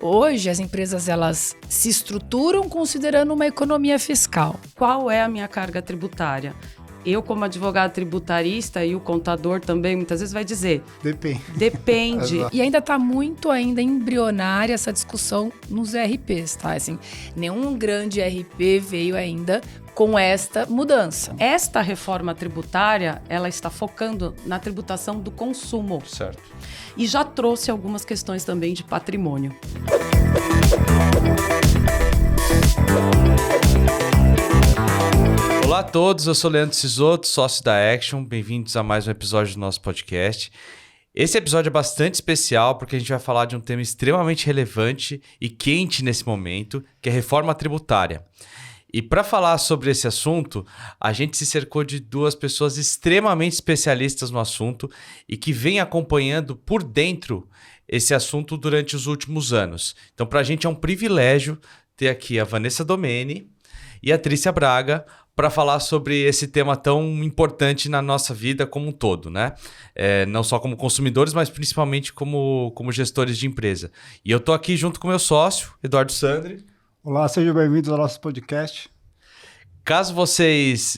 Hoje, as empresas elas se estruturam considerando uma economia fiscal. Qual é a minha carga tributária? Eu, como advogado tributarista, e o contador também, muitas vezes vai dizer... Depende. E ainda está muito embrionária essa discussão nos ERPs, tá? Assim, nenhum grande ERP veio ainda com esta mudança. Esta reforma tributária, ela está focando na tributação do consumo. Certo. E já trouxe algumas questões também de patrimônio. Olá a todos, eu sou Leandro Cisoto, sócio da Action. Bem-vindos a mais um episódio do nosso podcast. Esse episódio é bastante especial porque a gente vai falar de um tema extremamente relevante e quente nesse momento, que é a reforma tributária. E para falar sobre esse assunto, a gente se cercou de duas pessoas extremamente especialistas no assunto e que vêm acompanhando por dentro esse assunto durante os últimos anos. Então, para a gente é um privilégio ter aqui a Vanessa Domeni e a Trícia Braga para falar sobre esse tema tão importante na nossa vida como um todo, né? Não só como consumidores, mas principalmente como gestores de empresa. E eu estou aqui junto com o meu sócio, Eduardo Sandri. Olá, sejam bem-vindos ao nosso podcast. Caso vocês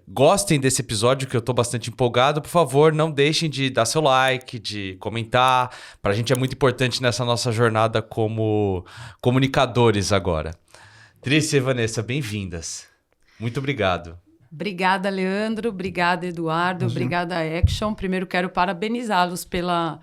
gostem desse episódio, que eu estou bastante empolgado, por favor, não deixem de dar seu like, de comentar. Para a gente é muito importante nessa nossa jornada como comunicadores agora. Trícia e Vanessa, bem-vindas. Muito obrigado. Obrigada, Leandro. Obrigada, Eduardo. Obrigada, Action. Primeiro, quero parabenizá-los pela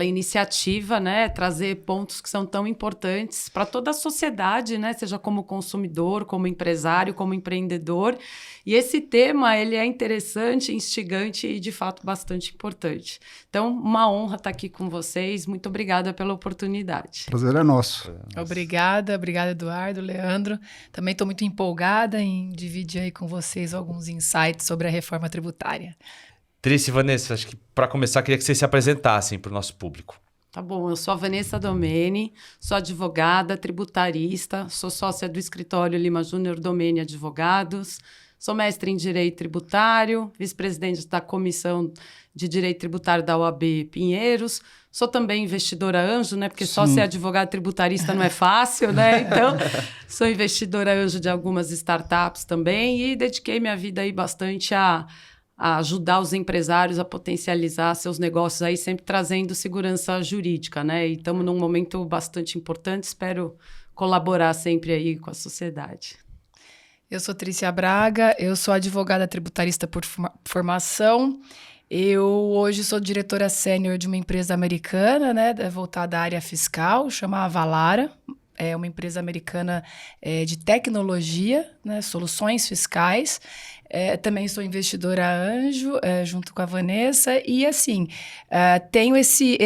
iniciativa, né? Trazer pontos que são tão importantes para toda a sociedade, né? Seja como consumidor, como empresário, como empreendedor. E esse tema, ele é interessante, instigante e, de fato, bastante importante. Então, uma honra estar aqui com vocês. Muito obrigada pela oportunidade. Prazer é nosso. Obrigada, Eduardo, Leandro. Também estou muito empolgada em dividir aí com vocês alguns insights sobre a reforma tributária. Trícia e Vanessa, acho que para começar, queria que vocês se apresentassem para o nosso público. Tá bom, eu sou a Vanessa Domeni, sou advogada, tributarista, sou sócia do escritório Lima Júnior Domeni Advogados, sou mestre em Direito Tributário, vice-presidente da Comissão de Direito Tributário da OAB Pinheiros, sou também investidora anjo, né? Porque só ser advogado tributarista não é fácil, né? Então, sou investidora anjo de algumas startups também e dediquei minha vida aí bastante a ajudar os empresários a potencializar seus negócios aí, sempre trazendo segurança jurídica, né? E estamos num momento bastante importante, espero colaborar sempre aí com a sociedade. Eu sou Trícia Braga, eu sou advogada tributarista por formação. Eu hoje sou diretora sênior de uma empresa americana, né, voltada à área fiscal, chama Avalara. É uma empresa americana de tecnologia, né, soluções fiscais. Também sou investidora anjo, junto com a Vanessa. E, assim, tenho esse...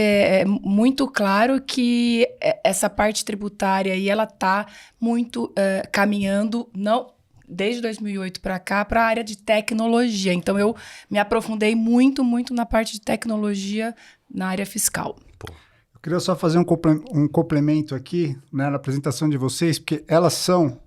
muito claro que essa parte tributária aí, ela está muito caminhando, não... desde 2008 para cá, para a área de tecnologia. Então, eu me aprofundei muito na parte de tecnologia na área fiscal. Eu queria só fazer um complemento aqui, né, na apresentação de vocês, porque elas são,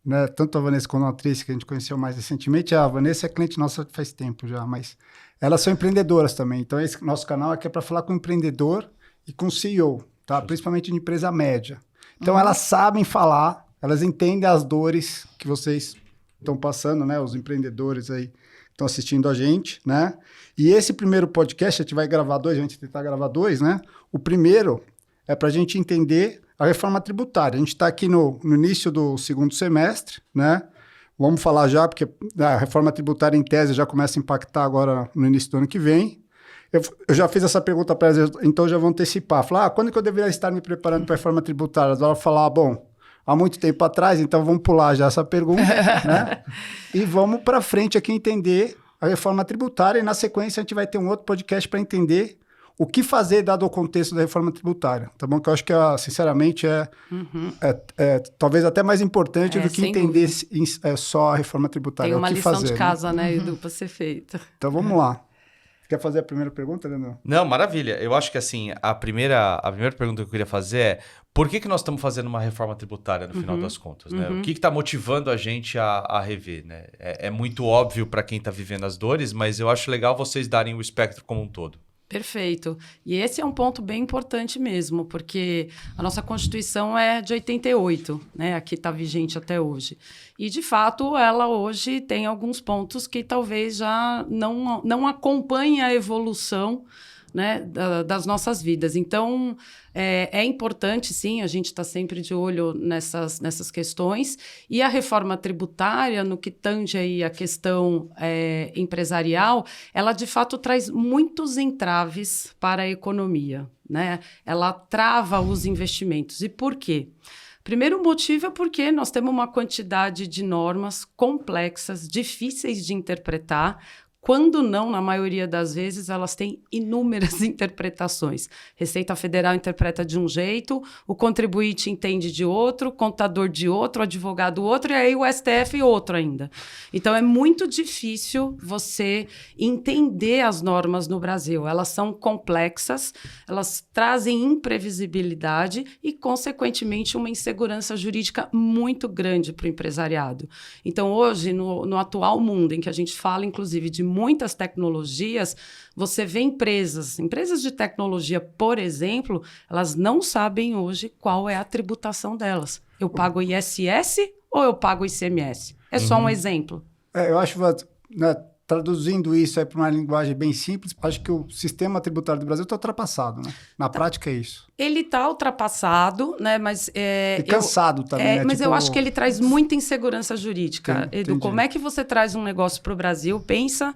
né, tanto a Vanessa quanto a Trícia, que a gente conheceu mais recentemente, a Vanessa é cliente nossa faz tempo já, mas elas são empreendedoras também. Então, esse nosso canal aqui é para falar com o empreendedor e com o CEO, tá? Principalmente de empresa média. Então, elas sabem falar, elas entendem as dores que vocês estão passando, né? Os empreendedores aí estão assistindo a gente, né? E esse primeiro podcast, a gente vai gravar dois, a gente tentar gravar dois, né? O primeiro é para a gente entender a reforma tributária. A gente está aqui no início do segundo semestre, né? Vamos falar já, porque a reforma tributária, em tese, já começa a impactar agora no início do ano que vem. Eu já fiz essa pergunta para elas, então já vou antecipar. Falar, quando que eu deveria estar me preparando para a reforma tributária? Elas vão falar, bom, há muito tempo atrás, então vamos pular já essa pergunta, né? E vamos para frente aqui entender a reforma tributária e, na sequência, a gente vai ter um outro podcast para entender o que fazer dado o contexto da reforma tributária, tá bom? Que eu acho que, sinceramente, talvez até mais importante do que entender só a reforma tributária. Tem uma lição fazer, de casa, né, Edu, para ser feita. Então, vamos lá. Quer fazer a primeira pergunta, Leandro? Não, maravilha. Eu acho que, assim, a primeira pergunta que eu queria fazer é por que nós estamos fazendo uma reforma tributária no final das contas, né? O que está motivando a gente a rever, né? É muito óbvio para quem está vivendo as dores, mas eu acho legal vocês darem o espectro como um todo. Perfeito. E esse é um ponto bem importante mesmo, porque a nossa Constituição é de 88, né? Aqui está vigente até hoje. E, de fato, ela hoje tem alguns pontos que talvez já não acompanhem a evolução, né, das nossas vidas. Então, é importante, sim, a gente está sempre de olho nessas questões. E a reforma tributária, no que tange aí a questão empresarial, ela, de fato, traz muitos entraves para a economia, né? Ela trava os investimentos. E por quê? Primeiro motivo é porque nós temos uma quantidade de normas complexas, difíceis de interpretar. Quando não, na maioria das vezes, elas têm inúmeras interpretações. Receita Federal interpreta de um jeito, o contribuinte entende de outro, o contador de outro, o advogado outro, e aí o STF outro ainda. Então, é muito difícil você entender as normas no Brasil. Elas são complexas, elas trazem imprevisibilidade e, consequentemente, uma insegurança jurídica muito grande para o empresariado. Então, hoje, no atual mundo, em que a gente fala, inclusive, de muitas tecnologias, você vê empresas de tecnologia, por exemplo, elas não sabem hoje qual é a tributação delas. Eu pago ISS ou eu pago ICMS? É só um exemplo. Eu acho, né, traduzindo isso para uma linguagem bem simples, acho que o sistema tributário do Brasil está ultrapassado, né? Na prática é isso. Ele está ultrapassado, né? Mas e cansado também, né? Mas eu acho que ele traz muita insegurança jurídica. Edu, como é que você traz um negócio para o Brasil? Pensa,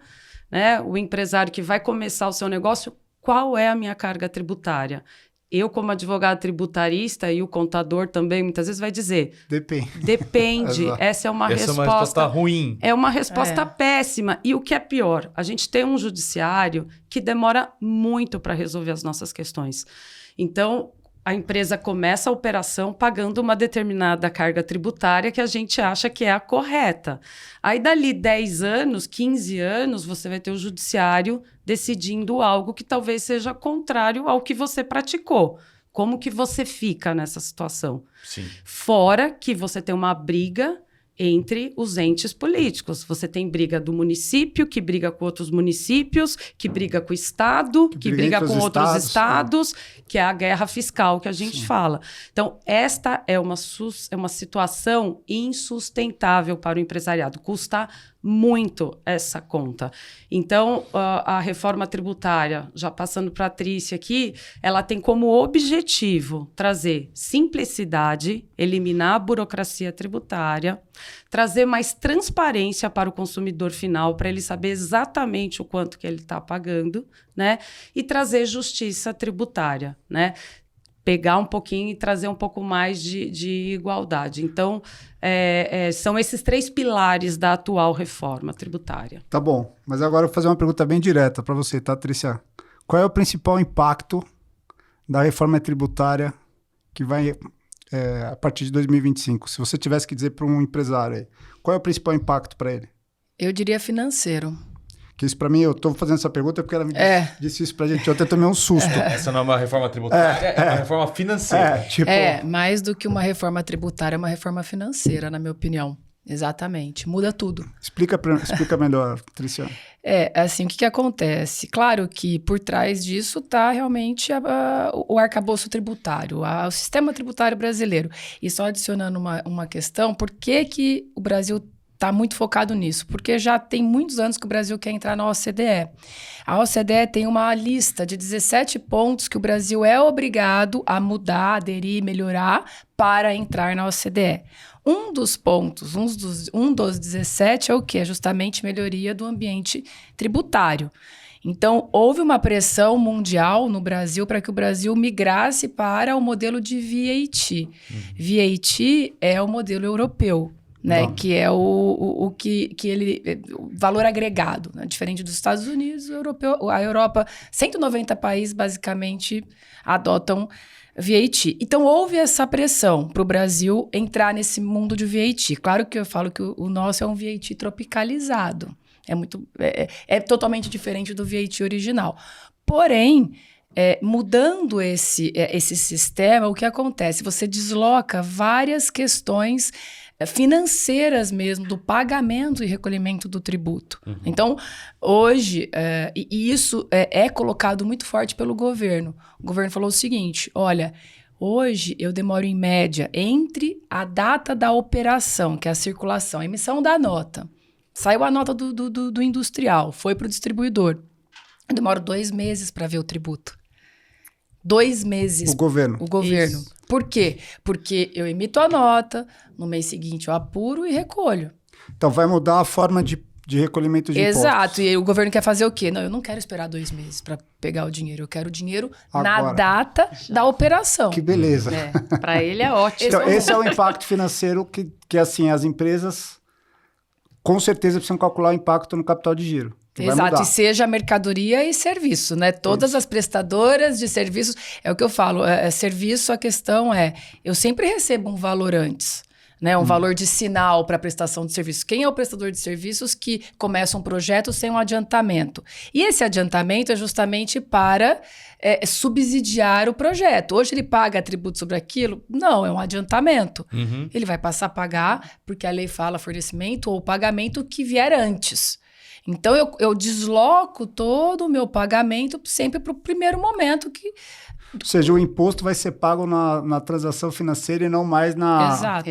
né? O empresário que vai começar o seu negócio, qual é a minha carga tributária? Eu, como advogado tributarista, e o contador também, muitas vezes vai dizer... Depende. Essa é uma resposta ruim. É uma resposta péssima. E o que é pior, a gente tem um judiciário que demora muito para resolver as nossas questões. Então, a empresa começa a operação pagando uma determinada carga tributária que a gente acha que é a correta. Aí, dali 10 anos, 15 anos, você vai ter o judiciário decidindo algo que talvez seja contrário ao que você praticou. Como que você fica nessa situação? Sim. Fora que você tem uma briga entre os entes políticos. Você tem briga do município, que briga com outros municípios, que briga com o Estado, que briga com outros estados, que é a guerra fiscal que a gente fala. Então, esta é uma situação insustentável para o empresariado. Custa muito essa conta. Então, a reforma tributária, já passando para a Trícia aqui, ela tem como objetivo trazer simplicidade, eliminar a burocracia tributária, trazer mais transparência para o consumidor final, para ele saber exatamente o quanto que ele está pagando, né? E trazer justiça tributária, né? Pegar um pouquinho e trazer um pouco mais de igualdade. Então, são esses 3 pilares da atual reforma tributária. Tá bom, mas agora eu vou fazer uma pergunta bem direta para você, tá, Trícia? Qual é o principal impacto da reforma tributária que vai a partir de 2025? Se você tivesse que dizer para um empresário aí, qual é o principal impacto para ele? Eu diria financeiro. Que isso para mim, eu estou fazendo essa pergunta porque ela me disse isso para a gente ontem, eu tomei um susto. Essa não é uma reforma tributária, é uma reforma financeira. Mais do que uma reforma tributária, é uma reforma financeira, na minha opinião. Exatamente, muda tudo. Explica melhor, Trícia. Assim, o que acontece? Claro que por trás disso está realmente o arcabouço tributário, o sistema tributário brasileiro. E só adicionando uma questão, por que o Brasil está muito focado nisso? Porque já tem muitos anos que o Brasil quer entrar na OCDE. A OCDE tem uma lista de 17 pontos que o Brasil é obrigado a mudar, aderir, melhorar para entrar na OCDE. Um dos pontos, um dos 17 é o quê? É justamente melhoria do ambiente tributário. Então, houve uma pressão mundial no Brasil para que o Brasil migrasse para o modelo de VAT. VAT é o modelo europeu, né? Que é o valor agregado, né? Diferente dos Estados Unidos, a Europa, 190 países basicamente adotam VAT. Então, houve essa pressão para o Brasil entrar nesse mundo de VAT. Claro que eu falo que o nosso é um VAT tropicalizado. É totalmente diferente do VAT original. Porém, Mudando esse sistema, o que acontece? Você desloca várias questões financeiras mesmo, do pagamento e recolhimento do tributo. Uhum. Então, hoje, e isso é colocado muito forte pelo governo. O governo falou o seguinte, olha, hoje eu demoro em média entre a data da operação, que é a circulação, a emissão da nota. Saiu a nota do industrial, foi para o distribuidor. Eu demoro 2 meses para ver o tributo. 2 meses. O governo. Isso. Por quê? Porque eu emito a nota, no mês seguinte eu apuro e recolho. Então, vai mudar a forma de recolhimento de impostos. Exato. E o governo quer fazer o quê? Não, eu não quero esperar 2 meses para pegar o dinheiro. Eu quero o dinheiro na Agora. data da operação. Que beleza. Para ele é ótimo. Então, esse é o impacto financeiro que assim, as empresas com certeza precisam calcular o impacto no capital de giro. Exato, e seja mercadoria e serviço, né? Todas as prestadoras de serviços, é o que eu falo, serviço, a questão eu sempre recebo um valor antes, né? Um valor de sinal para prestação de serviço. Quem é o prestador de serviços que começa um projeto sem um adiantamento? E esse adiantamento é justamente para subsidiar o projeto. Hoje ele paga tributo sobre aquilo? Não, é um adiantamento. Uhum. Ele vai passar a pagar, porque a lei fala fornecimento ou pagamento que vier antes. Então, eu desloco todo o meu pagamento sempre para o primeiro momento que... Ou seja, o imposto vai ser pago na transação financeira e não mais na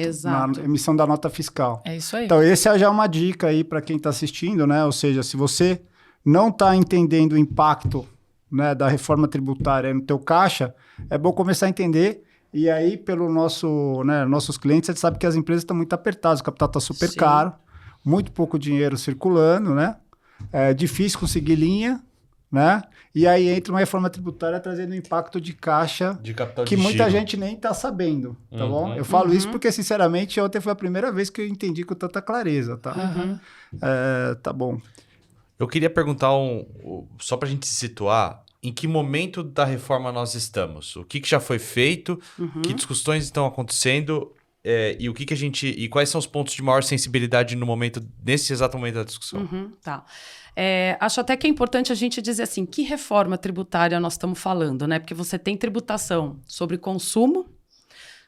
emissão da nota fiscal. É isso aí. Então, essa já é uma dica aí para quem está assistindo, né? Ou seja, se você não está entendendo o impacto, né, da reforma tributária no teu caixa, é bom começar a entender. E aí, pelo nossos clientes, a gente sabe que as empresas estão muito apertadas, o capital está super caro, muito pouco dinheiro circulando, né? É difícil conseguir linha, né? E aí entra uma reforma tributária trazendo um impacto de caixa de capital que de muita giro. gente nem está sabendo, tá bom? Eu falo isso porque, sinceramente, ontem foi a primeira vez que eu entendi com tanta clareza, tá? Tá bom. Eu queria perguntar, só para a gente se situar, em que momento da reforma nós estamos? O que já foi feito? Que discussões estão acontecendo? E o que a gente... E quais são os pontos de maior sensibilidade nesse exato momento da discussão? Tá. Acho até que é importante a gente dizer assim, que reforma tributária nós estamos falando, né? Porque você tem tributação sobre consumo,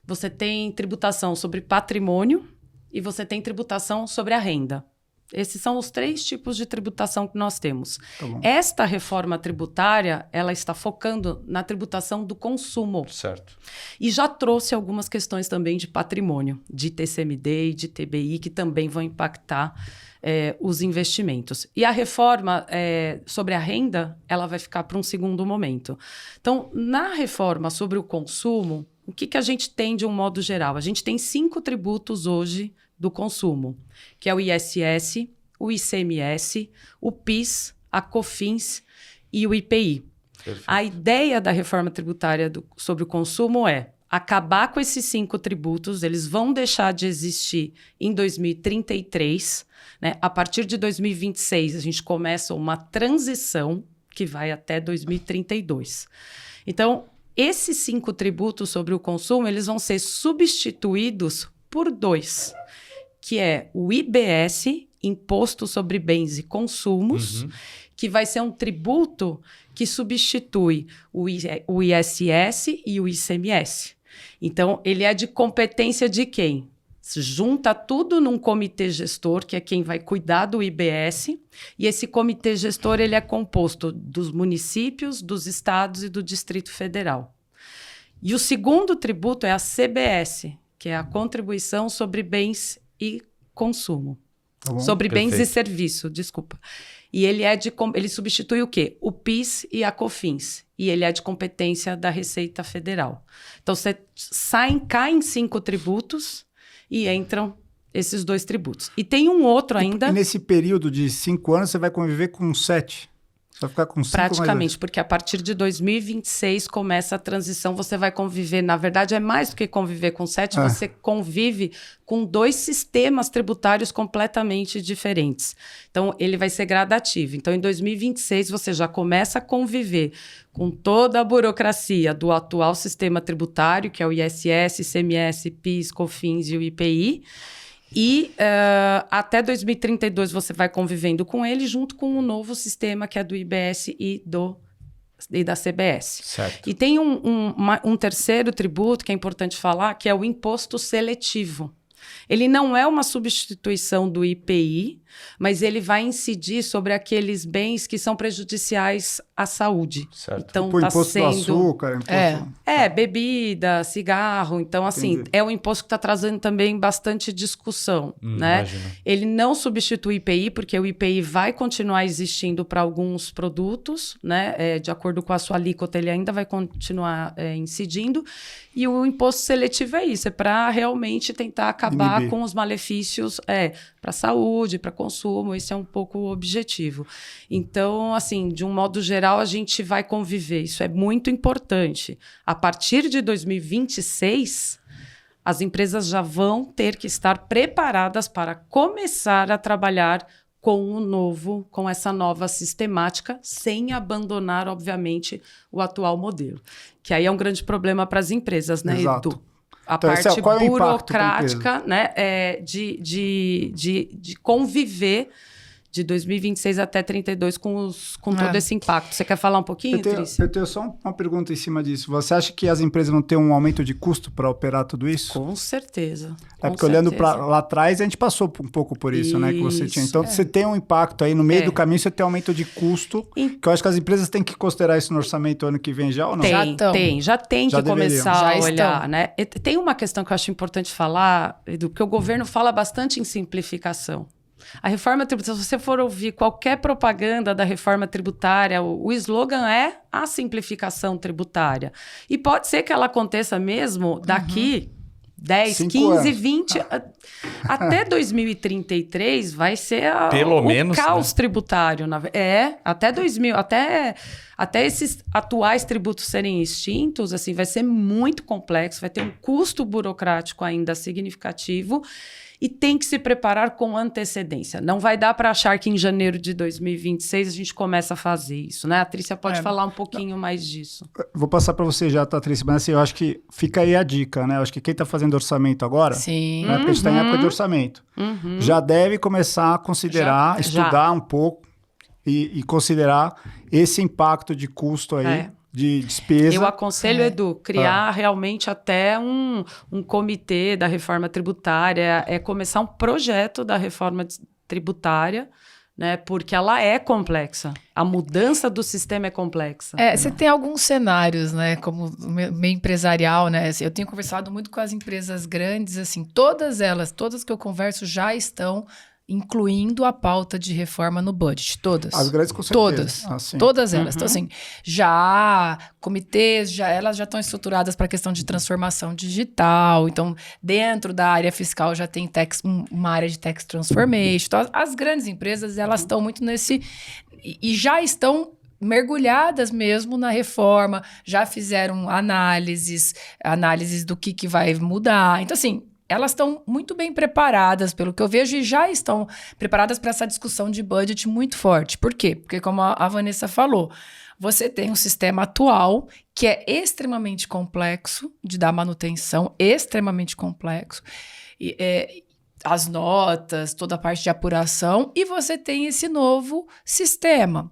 você tem tributação sobre patrimônio e você tem tributação sobre a renda. Esses são os 3 tipos de tributação que nós temos. Tá bom. Esta reforma tributária, ela está focando na tributação do consumo. Certo. E já trouxe algumas questões também de patrimônio, de TCMD e de TBI, que também vão impactar os investimentos. E a reforma sobre a renda, ela vai ficar para um segundo momento. Então, na reforma sobre o consumo, o que a gente tem de um modo geral? A gente tem 5 tributos hoje do consumo, que é o ISS, o ICMS, o PIS, a COFINS e o IPI. Perfeito. A ideia da reforma tributária sobre o consumo é acabar com esses 5 tributos, eles vão deixar de existir em 2033, né? A partir de 2026, a gente começa uma transição que vai até 2032. Então, esses 5 tributos sobre o consumo, eles vão ser substituídos por 2, que é o IBS, Imposto sobre Bens e Consumos, que vai ser um tributo que substitui o ISS e o ICMS. Então, ele é de competência de quem? Se junta tudo num comitê gestor, que é quem vai cuidar do IBS, e esse comitê gestor ele é composto dos municípios, dos estados e do Distrito Federal. E o segundo tributo é a CBS, que é a Contribuição sobre Bens e Consumo. Tá bom. Sobre Perfeito. bens e serviço, desculpa. E ele substitui o quê? O PIS e a COFINS. E ele é de competência da Receita Federal. Então, caem 5 tributos e entram esses 2 tributos. E tem um outro ainda... E nesse período de 5 anos, você vai conviver com 7? Você vai ficar com 5 Praticamente, porque a partir de 2026 começa a transição, você vai conviver, na verdade é mais do que conviver com 7, você convive com 2 sistemas tributários completamente diferentes. Então, ele vai ser gradativo. Então, em 2026, você já começa a conviver com toda a burocracia do atual sistema tributário, que é o ISS, ICMS, PIS, COFINS e o IPI, e até 2032 você vai convivendo com ele junto com o novo sistema que é do IBS e do e da CBS. Certo. E tem um terceiro tributo que é importante falar, que é o imposto seletivo. Ele não é uma substituição do IPI, mas ele vai incidir sobre aqueles bens que são prejudiciais à saúde. Certo. Então, Tipo, tá imposto sendo... do açúcar, imposto... bebida, cigarro. Então, assim, Entendi. é um imposto que está trazendo também bastante discussão, né? Imagino. Ele não substitui o IPI, porque o IPI vai continuar existindo para alguns produtos, né? De acordo com a sua alíquota, ele ainda vai continuar incidindo. E o imposto seletivo é isso, é para realmente tentar acabar Inibir. com os malefícios para a saúde, para consumo. Esse é um pouco o objetivo. Então, assim, de um modo geral, a gente vai conviver. Isso é muito importante. A partir de 2026, as empresas já vão ter que estar preparadas para começar a trabalhar com essa nova sistemática, sem abandonar, obviamente, o atual modelo. Que aí é um grande problema para as empresas, né, Exato. Edu? A Então, parte qual é o impacto pra burocrática, né, de conviver de 2026 até 32 com todo esse impacto. Você quer falar um pouquinho, Trícia? Eu tenho só uma pergunta em cima disso. Você acha que as empresas vão ter um aumento de custo para operar tudo isso? Com certeza. Porque olhando lá atrás, a gente passou um pouco por isso, né? Que você tinha. Então, você tem um impacto aí no meio do caminho, você tem um aumento de custo, que eu acho que as empresas têm que considerar isso no orçamento ano que vem já ou não? Já tem que começar a olhar, estão. né? Tem uma questão que eu acho importante falar, Edu, que o governo fala bastante em simplificação. A reforma tributária, se você for ouvir qualquer propaganda da reforma tributária, o slogan é a simplificação tributária. E pode ser que ela aconteça mesmo daqui 10, 5 15, anos. 20... Até 2033 vai ser Pelo menos, caos tributário. Até esses atuais tributos serem extintos, assim, vai ser muito complexo, vai ter um custo burocrático ainda significativo. E tem que se preparar com antecedência. Não vai dar para achar que em janeiro de 2026 a gente começa a fazer isso, né? A Trícia pode falar um pouquinho mais disso. Vou passar para você já, tá, Trícia? Mas assim, eu acho que fica aí a dica, né? Eu acho que quem está fazendo orçamento agora, Sim. né? Porque a gente está em época de orçamento, já deve começar a considerar, estudar um pouco e considerar esse impacto de custo aí. De despesa. Eu aconselho, Edu, criar realmente até um comitê da reforma tributária, começar um projeto da reforma tributária, né? Porque ela é complexa. A mudança do sistema é complexa. Você tem alguns cenários, né? Como meio empresarial, né? Assim, eu tenho conversado muito com as empresas grandes, assim, todas que eu converso já estão incluindo a pauta de reforma no budget, todas. As grandes com certeza. Todas elas. Então, assim, comitês, elas já estão estruturadas para a questão de transformação digital. Então, dentro da área fiscal já tem uma área de tax transformation. Então, as grandes empresas, elas estão muito nesse... E já estão mergulhadas mesmo na reforma, já fizeram análises do que vai mudar. Então, assim, elas estão muito bem preparadas, pelo que eu vejo, e já estão preparadas para essa discussão de budget muito forte. Por quê? Porque, como a Vanessa falou, você tem um sistema atual que é extremamente complexo de dar manutenção, extremamente complexo. As notas, toda a parte de apuração, e você tem esse novo sistema.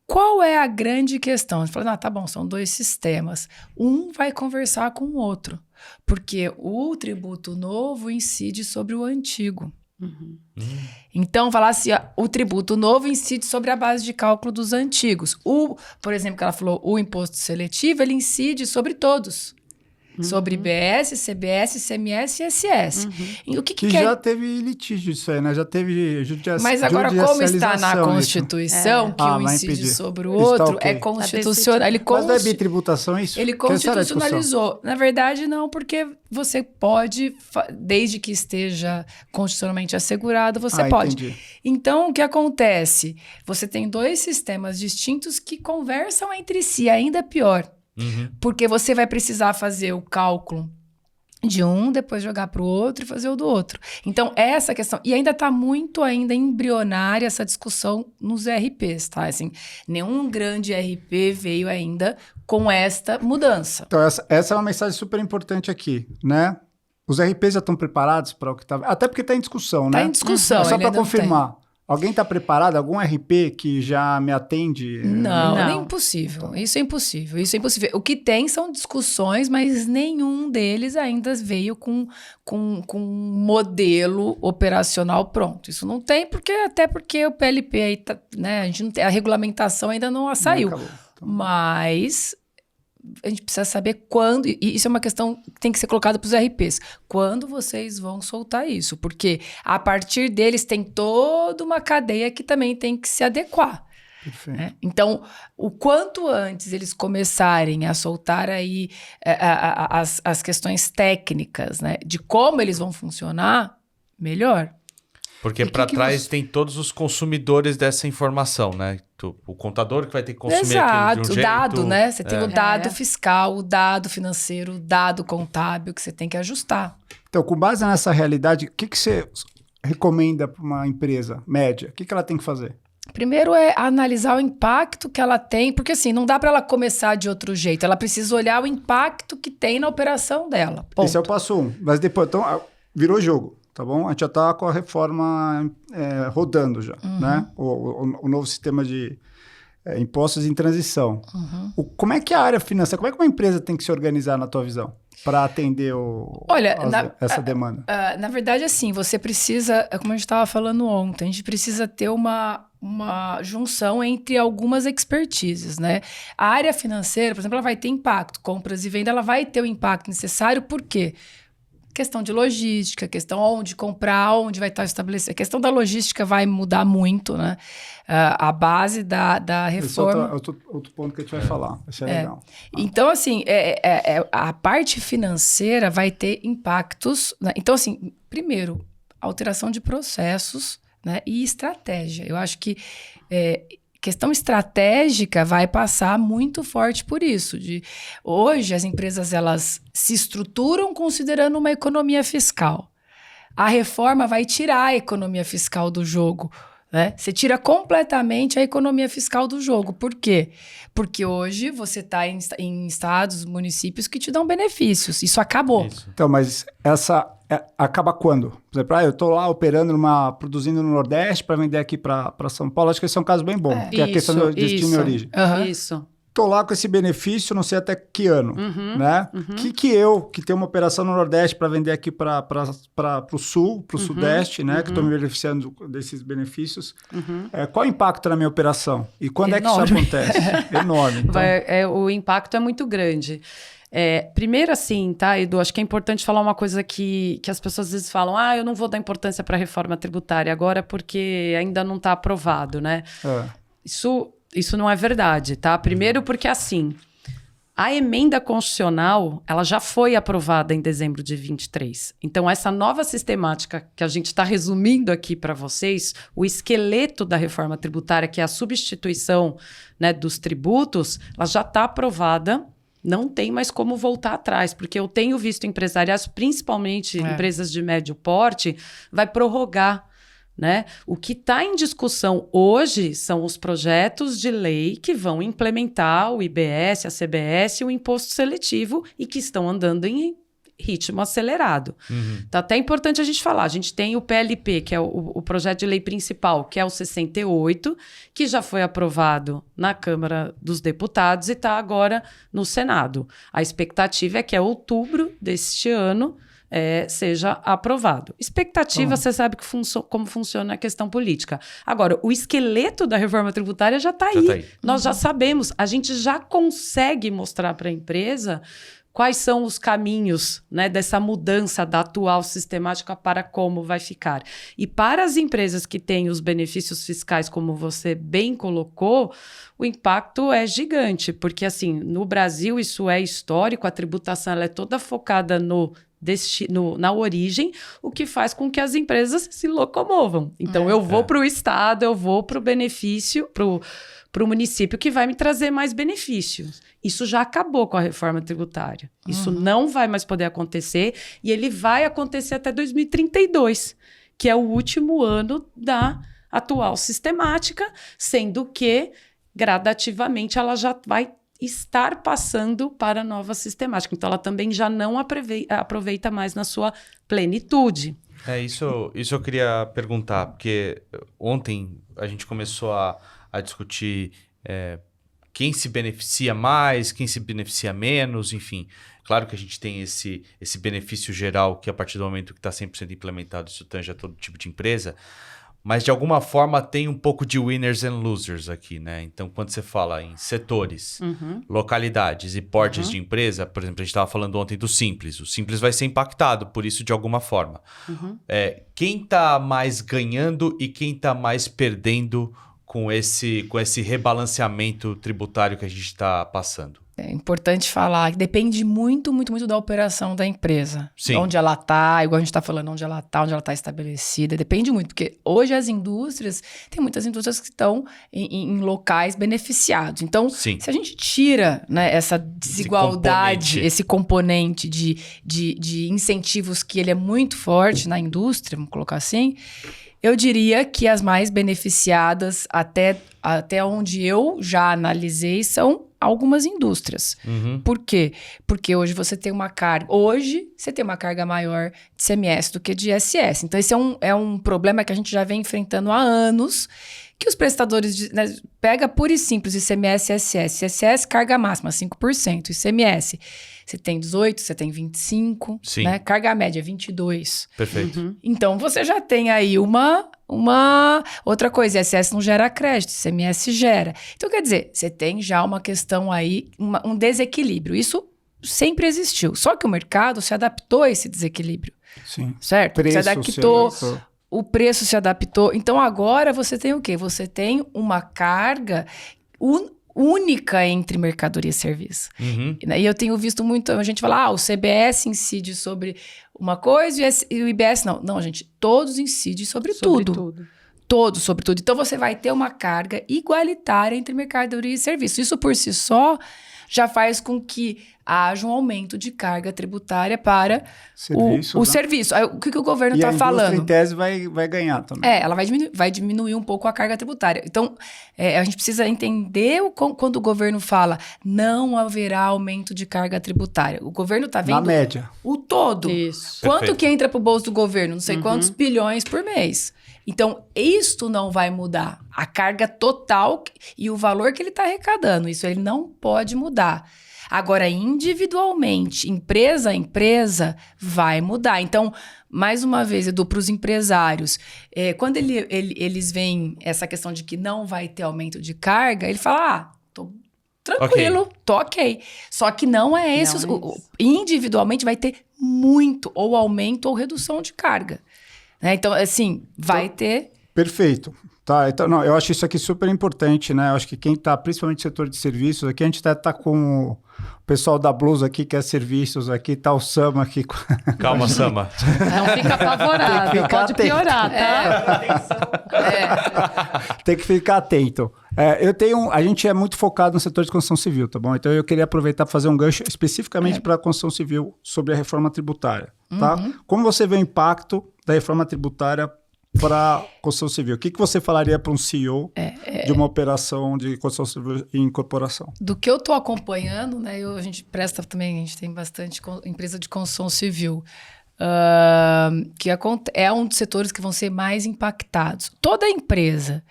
Qual é a grande questão? Você fala, tá bom, são 2 sistemas. Um vai conversar com o outro, porque o tributo novo incide sobre o antigo. Então, falar assim, o tributo novo incide sobre a base de cálculo dos antigos. Por exemplo, que ela falou, o imposto seletivo, ele incide sobre todos. Sobre IBS, CBS, ICMS e ISS. E o que já teve litígio isso aí, né? Já teve judicialização. Mas agora, como está na Constituição, que um incide sobre o outro, é constitucional. Mas não é bitributação isso? Ele constitucionalizou. Na verdade, não, porque você pode, desde que esteja constitucionalmente assegurado, você pode. Entendi. Então, o que acontece? Você tem 2 sistemas distintos que conversam entre si, ainda pior. Porque você vai precisar fazer o cálculo de um, depois jogar para o outro e fazer o do outro. Então, essa questão... E ainda está muito embrionária essa discussão nos RPs, tá? Assim, nenhum grande RP veio ainda com esta mudança. Então, essa é uma mensagem super importante aqui, né? Os RPs já estão preparados para o que está... Até porque está em discussão, né? Está em discussão. Só para confirmar. Alguém está preparado? Algum RP que já me atende? Não, Não. é impossível. Isso é impossível. Isso é impossível. O que tem são discussões, mas nenhum deles ainda veio com um modelo operacional pronto. Isso não tem, até porque o PLP aí tá, né? A gente não tem, a regulamentação ainda não saiu. Acabou. Então, Mas a gente precisa saber quando, e isso é uma questão que tem que ser colocada para os RPs. Quando vocês vão soltar isso? Porque a partir deles tem toda uma cadeia que também tem que se adequar. perfeito. Né? Então, o quanto antes eles começarem a soltar aí as questões técnicas, né, de como eles vão funcionar, melhor. Porque E para que trás você- tem todos os consumidores dessa informação, né? O contador que vai ter que consumir aquilo Exato, de um o jeito. dado, né? Você tem o dado É. fiscal, o dado financeiro, o dado contábil que você tem que ajustar. Então, com base nessa realidade, o que você recomenda para uma empresa média? O que ela tem que fazer? Primeiro é analisar o impacto que ela tem, porque assim, não dá para ela começar de outro jeito. Ela precisa olhar o impacto que tem na operação dela. Ponto. Esse é o passo 1. Mas depois, então, virou jogo, tá bom? A gente já está com a reforma rodando já, né? O novo sistema de impostos em transição. Como é que a área financeira, como é que uma empresa tem que se organizar na tua visão para atender Olha, essa demanda? Na verdade, assim, você precisa, como a gente estava falando ontem, a gente precisa ter uma junção entre algumas expertises, né? A área financeira, por exemplo, ela vai ter impacto, compras e venda, ela vai ter o impacto necessário, por quê? Questão de logística, questão onde comprar, onde vai estar estabelecido. A questão da logística vai mudar muito, né? A base da Esse é reforma... outro ponto que a gente vai falar. Isso é legal. Então, assim, a parte financeira vai ter impactos, né? Então, assim, primeiro, alteração de processos, né? E estratégia. Eu acho que questão estratégica vai passar muito forte por isso. Hoje, as empresas elas se estruturam considerando uma economia fiscal. A reforma vai tirar a economia fiscal do jogo. Né? Você tira completamente a economia fiscal do jogo. Por quê? Porque hoje você está em estados, municípios que te dão benefícios. Isso acabou. Isso. Então, mas acaba quando? Por exemplo, eu estou lá operando, produzindo no Nordeste para vender aqui para São Paulo. Acho que esse é um caso bem bom, que é a questão do destino e origem. Aham. Isso. Estou lá com esse benefício, não sei até que ano, né? Que tenho uma operação no Nordeste para vender aqui para o Sul, para o Sudeste, né? Que estou me beneficiando desses benefícios. Qual o impacto na minha operação? E quando é que isso Enorme. acontece? Enorme. Então, O impacto é muito grande. Primeiro assim, tá, Edu? Acho que é importante falar uma coisa que as pessoas às vezes falam, eu não vou dar importância para a reforma tributária agora porque ainda não está aprovado, né? Isso não é verdade, tá? Primeiro porque, assim, a emenda constitucional, ela já foi aprovada em dezembro de 23. Então, essa nova sistemática que a gente está resumindo aqui para vocês, o esqueleto da reforma tributária, que é a substituição, né, dos tributos, ela já está aprovada, não tem mais como voltar atrás, porque eu tenho visto empresariais, principalmente empresas de médio porte, vai prorrogar. Né? O que está em discussão hoje são os projetos de lei que vão implementar o IBS, a CBS e o imposto seletivo e que estão andando em ritmo acelerado. Tá até importante a gente falar. A gente tem o PLP, que é o projeto de lei principal, que é o 68, que já foi aprovado na Câmara dos Deputados e está agora no Senado. A expectativa é que outubro deste ano seja aprovado. Expectativa, você sabe como funciona a questão política. Agora, o esqueleto da reforma tributária já está aí. tá aí. Nós já sabemos, a gente já consegue mostrar para a empresa quais são os caminhos, né, dessa mudança da atual sistemática para como vai ficar. E para as empresas que têm os benefícios fiscais, como você bem colocou, o impacto é gigante, porque assim, no Brasil isso é histórico, a tributação ela é toda focada na origem, o que faz com que as empresas se locomovam. Então, eu vou para o Estado, eu vou para o benefício, para o município que vai me trazer mais benefícios. Isso já acabou com a reforma tributária. Isso não vai mais poder acontecer e ele vai acontecer até 2032, que é o último ano da atual sistemática, sendo que, gradativamente, ela já vai estar passando para a nova sistemática. Então, ela também já não aproveita mais na sua plenitude. Isso eu queria perguntar, porque ontem a gente começou a discutir quem se beneficia mais, quem se beneficia menos, enfim. Claro que a gente tem esse benefício geral que a partir do momento que está 100% implementado, isso tange a todo tipo de empresa, mas de alguma forma tem um pouco de winners and losers aqui, né? Então, quando você fala em setores, localidades e portes de empresa, por exemplo, a gente estava falando ontem do Simples. O Simples vai ser impactado por isso de alguma forma. Quem está mais ganhando e quem está mais perdendo com esse rebalanceamento tributário que a gente está passando? É importante falar que depende muito, muito, muito da operação da empresa. Sim. Onde ela está, igual a gente está falando, onde ela está estabelecida. Depende muito, porque hoje as indústrias, tem muitas indústrias que estão em locais beneficiados. Então, Sim. se a gente tira, né, essa desigualdade, esse componente de incentivos que ele é muito forte na indústria, vamos colocar assim, eu diria que as mais beneficiadas, até onde eu já analisei, são algumas indústrias. Por quê? Porque hoje você tem uma carga... Hoje, você tem uma carga maior de CMS do que de ISS. Então, esse é um problema que a gente já vem enfrentando há anos, que os prestadores... pega pura e simples ICMS e ISS. ISS, carga máxima, 5%. ICMS, você tem 18%, você tem 25%. Sim. Né? Carga média, 22%. Perfeito. Então, você já tem aí uma outra coisa, ISS não gera crédito, ICMS gera. Então, quer dizer, você tem já uma questão aí, um desequilíbrio. Isso sempre existiu. Só que o mercado se adaptou a esse desequilíbrio. Sim. Certo? Preço se adaptou, o preço se adaptou. Então, agora você tem o quê? Você tem uma carga única entre mercadoria e serviço. E eu tenho visto muito, a gente fala, o CBS incide sobre uma coisa e o IBS não. Não, gente, todos incidem sobre tudo. Todos sobre tudo. Então, você vai ter uma carga igualitária entre mercadoria e serviço. Isso, por si só, já faz com que haja um aumento de carga tributária para o serviço. Aí, o que o governo está falando? E a indústria, em tese, vai ganhar também. Ela vai diminuir um pouco a carga tributária. Então, a gente precisa entender quando o governo fala não haverá aumento de carga tributária. O governo está vendo... Na média. O todo. Isso. Quanto Perfeito. que entra para o bolso do governo? Não sei quantos bilhões por mês. Então, isto não vai mudar. A carga total e o valor que ele está arrecadando. Isso ele não pode mudar. Agora, individualmente, empresa a empresa, vai mudar. Então, mais uma vez, Edu, para os empresários, quando eles veem essa questão de que não vai ter aumento de carga, ele fala, tô tranquilo, tô ok. Só que não é esse. Individualmente vai ter muito ou aumento ou redução de carga. Né? Então, assim, vai ter... Perfeito. Tá, então, não, eu acho isso aqui super importante, né? Eu acho que quem está, principalmente no setor de serviços, aqui a gente tá com o pessoal da Blues aqui, que é serviços, aqui tá o Sama aqui. Calma, Sama. Não fica apavorado, Tem que ficar pode piorar, tá? Tem que ficar atento. A gente é muito focado no setor de construção civil, tá bom? Então eu queria aproveitar para fazer um gancho especificamente para a construção civil sobre a reforma tributária, tá? Como você vê o impacto da reforma tributária para a construção civil? O que você falaria para um CEO de uma operação de construção civil e incorporação? Do que eu estou acompanhando, né? A gente presta também, a gente tem bastante empresa de construção civil, que é um dos setores que vão ser mais impactados. Toda empresa,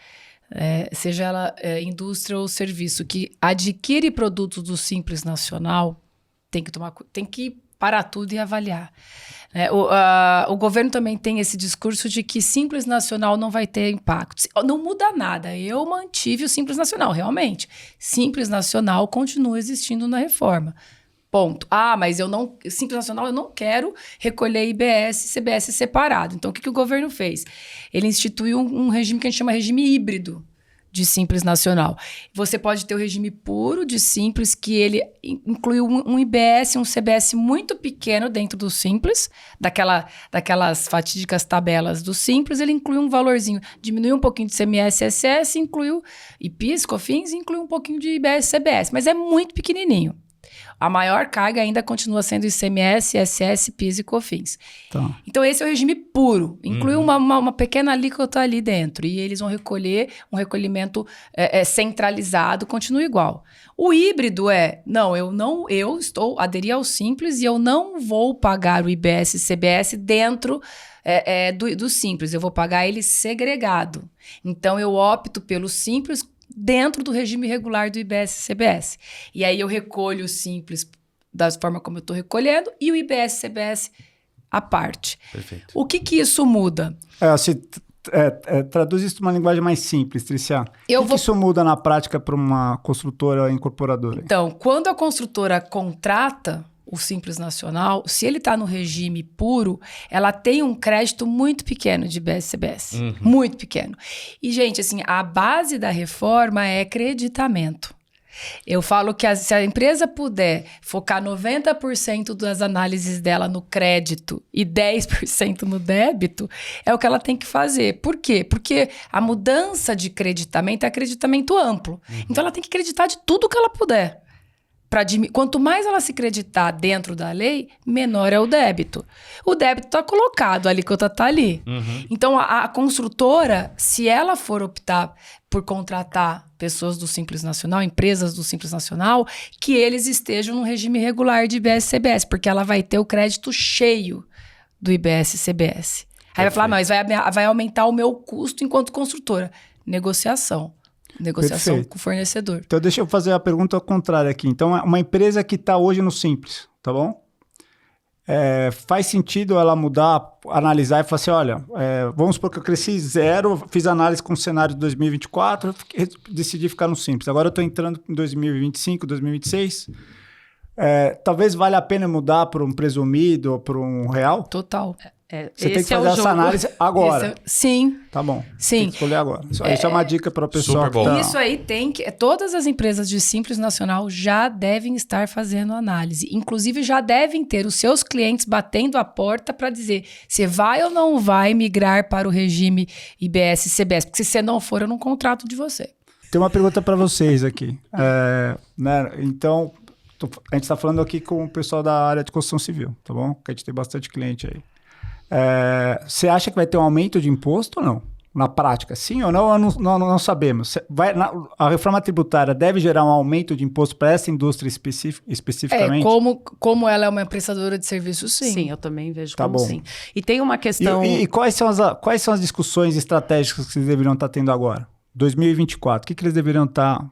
seja ela indústria ou serviço, que adquire produtos do Simples Nacional, tem que parar tudo e avaliar. O governo também tem esse discurso de que Simples Nacional não vai ter impacto. Não muda nada. Eu mantive o Simples Nacional, realmente. Simples Nacional continua existindo na reforma. Ponto. Mas Simples Nacional, eu não quero recolher IBS e CBS separado. Então, o que o governo fez? Ele instituiu um regime que a gente chama regime híbrido de Simples Nacional. Você pode ter o regime puro de Simples, que ele inclui um IBS, um CBS muito pequeno dentro do Simples, daquelas fatídicas tabelas do Simples, ele inclui um valorzinho, diminui um pouquinho de CMS, SS, inclui o IPIS, COFINS, inclui um pouquinho de IBS, CBS, mas é muito pequenininho. A maior carga ainda continua sendo ICMS, ISS, PIS e COFINS. Tá. Então, esse é o regime puro. Inclui uma pequena alíquota ali dentro. E eles vão recolher um recolhimento centralizado, continua igual. O híbrido eu estou aderi ao Simples e eu não vou pagar o IBS e CBS dentro do Simples. Eu vou pagar ele segregado. Então, eu opto pelo Simples dentro do regime regular do IBS e CBS. E aí eu recolho o Simples da forma como eu estou recolhendo e o IBS e CBS à parte. Perfeito. O que isso muda? Traduz isso para uma linguagem mais simples, Trícia. O que isso muda na prática para uma construtora incorporadora? Então, quando a construtora contrata o Simples Nacional, se ele está no regime puro, ela tem um crédito muito pequeno de IBS e CBS. Muito pequeno. E, gente, assim, a base da reforma é creditamento. Eu falo que se a empresa puder focar 90% das análises dela no crédito e 10% no débito, é o que ela tem que fazer. Por quê? Porque a mudança de creditamento é creditamento amplo. Então, ela tem que creditar de tudo que ela puder. Quanto mais ela se creditar dentro da lei, menor é o débito. O débito está colocado, a alíquota está ali. Então, a construtora, se ela for optar por contratar pessoas do Simples Nacional, empresas do Simples Nacional, que eles estejam no regime regular de IBS e CBS, porque ela vai ter o crédito cheio do IBS e CBS. Aí vai falar, não, isso vai aumentar o meu custo enquanto construtora. Negociação Perfeito. com o fornecedor. Então, deixa eu fazer a pergunta ao contrário aqui. Então, uma empresa que está hoje no Simples, tá bom? Faz sentido ela mudar, analisar e falar assim, olha, vamos supor que eu cresci 0, fiz análise com o cenário de 2024, decidi ficar no Simples. Agora eu estou entrando em 2025, 2026. Talvez valha a pena mudar para um presumido ou para um real? Total. Você tem que fazer essa análise agora. Sim. Tá bom. Sim. Tem que escolher agora. Isso é uma dica para o pessoal. Super bom. Isso aí todas as empresas de Simples Nacional já devem estar fazendo análise. Inclusive, já devem ter os seus clientes batendo a porta para dizer se vai ou não vai migrar para o regime IBS e CBS. Porque se você não for, eu não contrato de você. Tem uma pergunta para vocês aqui. Então, a gente está falando aqui com o pessoal da área de construção civil, tá bom? Que a gente tem bastante cliente aí. Você acha que vai ter um aumento de imposto ou não? Na prática, sim ou não? Não sabemos. A reforma tributária deve gerar um aumento de imposto para essa indústria especificamente? Como ela é uma prestadora de serviços, sim. Sim, eu também vejo Tá como bom. sim. E tem uma questão... E quais são as discussões estratégicas que vocês deveriam estar tendo agora? 2024, o que eles deveriam estar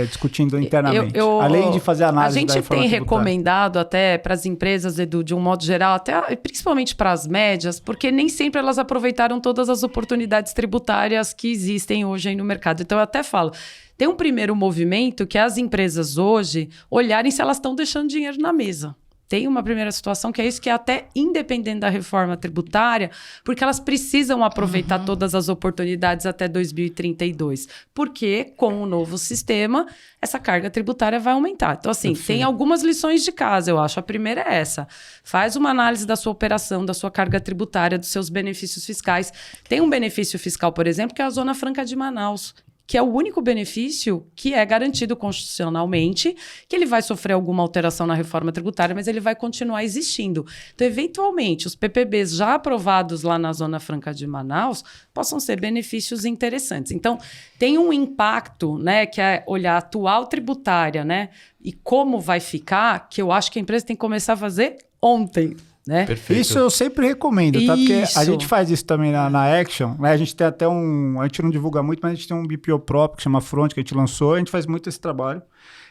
discutindo internamente? Além de fazer a análise da reforma tributária. A gente tem recomendado até para as empresas, Edu, de um modo geral, até principalmente para as médias, porque nem sempre elas aproveitaram todas as oportunidades tributárias que existem hoje aí no mercado. Então, eu até falo, tem um primeiro movimento que é as empresas hoje olharem se elas estão deixando dinheiro na mesa. Tem uma primeira situação que é isso, que é até independente da reforma tributária, porque elas precisam aproveitar todas as oportunidades até 2032. Porque, com o novo sistema, essa carga tributária vai aumentar. Então, assim, tem algumas lições de casa, eu acho. A primeira é essa. Faz uma análise da sua operação, da sua carga tributária, dos seus benefícios fiscais. Tem um benefício fiscal, por exemplo, que é a Zona Franca de Manaus, que é o único benefício que é garantido constitucionalmente, que ele vai sofrer alguma alteração na reforma tributária, mas ele vai continuar existindo. Então, eventualmente, os PPBs já aprovados lá na Zona Franca de Manaus possam ser benefícios interessantes. Então, tem um impacto, né, que é olhar a atual tributária, né, e como vai ficar, que eu acho que a empresa tem que começar a fazer ontem. Né? Perfeito. Isso eu sempre recomendo, tá? Porque a gente faz isso também na Action, né? A gente tem até a gente não divulga muito, mas a gente tem um BPO próprio que chama Front, que a gente lançou, a gente faz muito esse trabalho.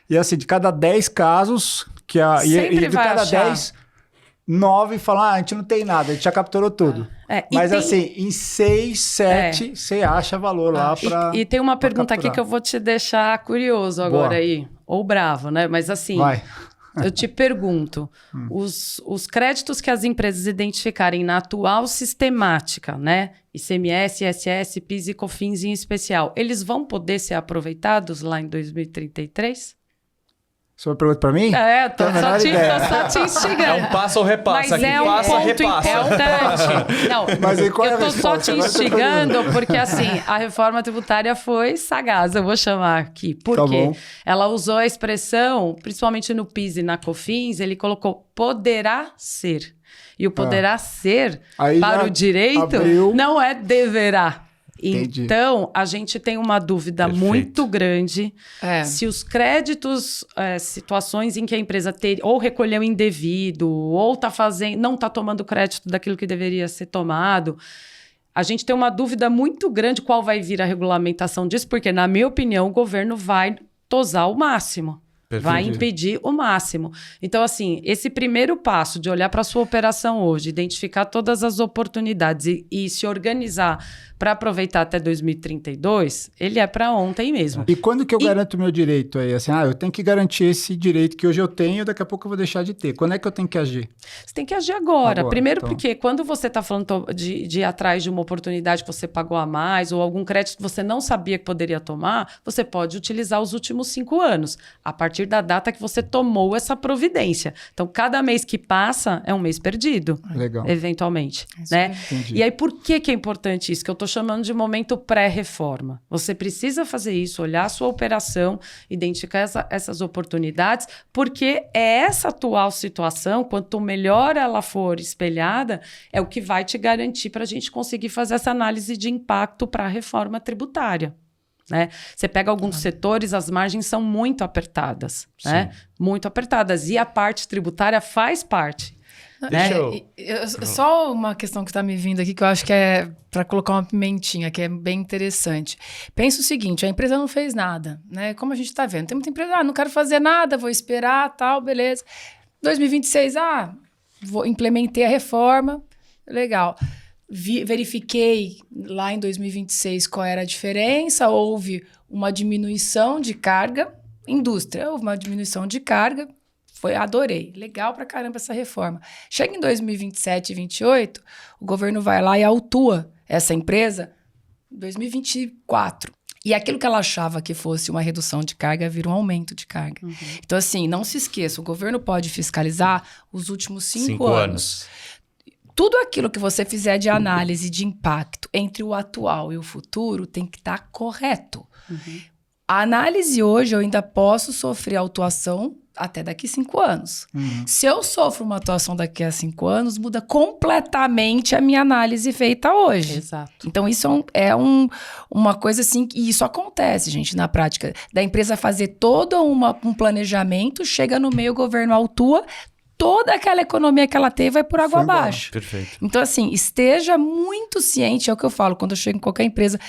E assim, de cada 10 casos, e de cada 10, 9 falam, a gente não tem nada, a gente já capturou tudo. Mas assim, em 6, 7, você acha valor lá para E tem uma pergunta aqui que eu vou te deixar curioso agora aí, ou bravo, né? Mas assim... Vai. Eu te pergunto, os créditos que as empresas identificarem na atual sistemática, né? ICMS, ISS, PIS e COFINS em especial, eles vão poder ser aproveitados lá em 2033? Sua pergunta para mim? Tô só te instigando. É um passa ou repassa. Mas é um passa, ponto repassa. importante. Não, Mas aí qual é a eu tô resposta? só te instigando porque, assim, a reforma tributária foi sagaz, eu vou chamar aqui. Por Tá quê? bom. Ela usou a expressão, principalmente no PIS e na COFINS, ele colocou poderá ser. E o poderá ser, Aí para já o direito, abriu. não é deverá. Entendi. Então, a gente tem uma dúvida Perfeito. muito grande É. se os créditos, situações em que a empresa ou recolheu indevido, ou não está tomando crédito daquilo que deveria ser tomado. A gente tem uma dúvida muito grande qual vai vir a regulamentação disso, porque, na minha opinião, o governo vai tosar o máximo. Perfeito. Vai impedir o máximo. Então, assim, esse primeiro passo de olhar para a sua operação hoje, identificar todas as oportunidades e se organizar para aproveitar até 2032, ele é para ontem mesmo. E quando que eu garanto o meu direito aí? Assim, eu tenho que garantir esse direito que hoje eu tenho, daqui a pouco eu vou deixar de ter. Quando é que eu tenho que agir? Você tem que agir agora. Primeiro então. porque quando você está falando de ir atrás de uma oportunidade que você pagou a mais ou algum crédito que você não sabia que poderia tomar, você pode utilizar os últimos 5 anos, a partir da data que você tomou essa providência. Então, cada mês que passa é um mês perdido. Legal. Eventualmente. Né? Entendi. E aí, por que é importante isso? Que eu estou chamando de momento pré-reforma. Você precisa fazer isso, olhar a sua operação, identificar essas oportunidades, porque é essa atual situação, quanto melhor ela for espelhada, é o que vai te garantir para a gente conseguir fazer essa análise de impacto para a reforma tributária. Né? Você pega alguns setores, as margens são muito apertadas. Né? Muito apertadas. E a parte tributária faz parte. Deixa Só uma questão que está me vindo aqui, que eu acho que é para colocar uma pimentinha, que é bem interessante. Pensa o seguinte, a empresa não fez nada, né? Como a gente está vendo, tem muita empresa, não quero fazer nada, vou esperar, tal, beleza. 2026, implementei a reforma, legal. Verifiquei lá em 2026 qual era a diferença, houve uma diminuição de carga, indústria, houve uma diminuição de carga, adorei, legal pra caramba essa reforma. Chega em 2027 e 2028, o governo vai lá e autua essa empresa em 2024. E aquilo que ela achava que fosse uma redução de carga vira um aumento de carga. Uhum. Então, assim, não se esqueça, o governo pode fiscalizar os últimos 5 anos. Tudo aquilo que você fizer de análise de impacto entre o atual e o futuro tem que estar correto. Uhum. A análise hoje, eu ainda posso sofrer autuação até daqui 5 anos. Uhum. Se eu sofro uma atuação daqui a 5 anos, muda completamente a minha análise feita hoje. Exato. Então, isso uma coisa assim, e isso acontece, gente, na prática. Da empresa fazer todo um planejamento, chega no meio, o governo autua, toda aquela economia que ela teve vai por água abaixo. Perfeito. Então, assim, esteja muito ciente, é o que eu falo, quando eu chego em qualquer empresa...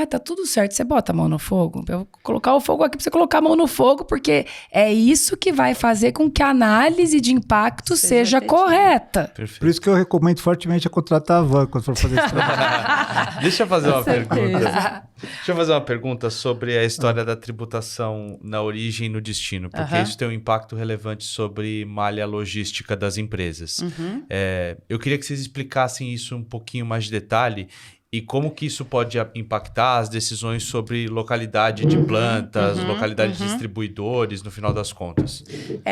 tá tudo certo, você bota a mão no fogo. Eu vou colocar o fogo aqui pra você colocar a mão no fogo, porque é isso que vai fazer com que a análise de impacto seja correta. Perfeito. Por isso que eu recomendo fortemente a contratar a Van quando for fazer esse trabalho. Deixa eu fazer uma pergunta. Deixa eu fazer uma pergunta sobre a história da tributação na origem e no destino, porque isso tem um impacto relevante sobre malha logística das empresas. Uhum. Eu queria que vocês explicassem isso um pouquinho mais de detalhe. E como que isso pode impactar as decisões sobre localidade de plantas, localidade de distribuidores, no final das contas?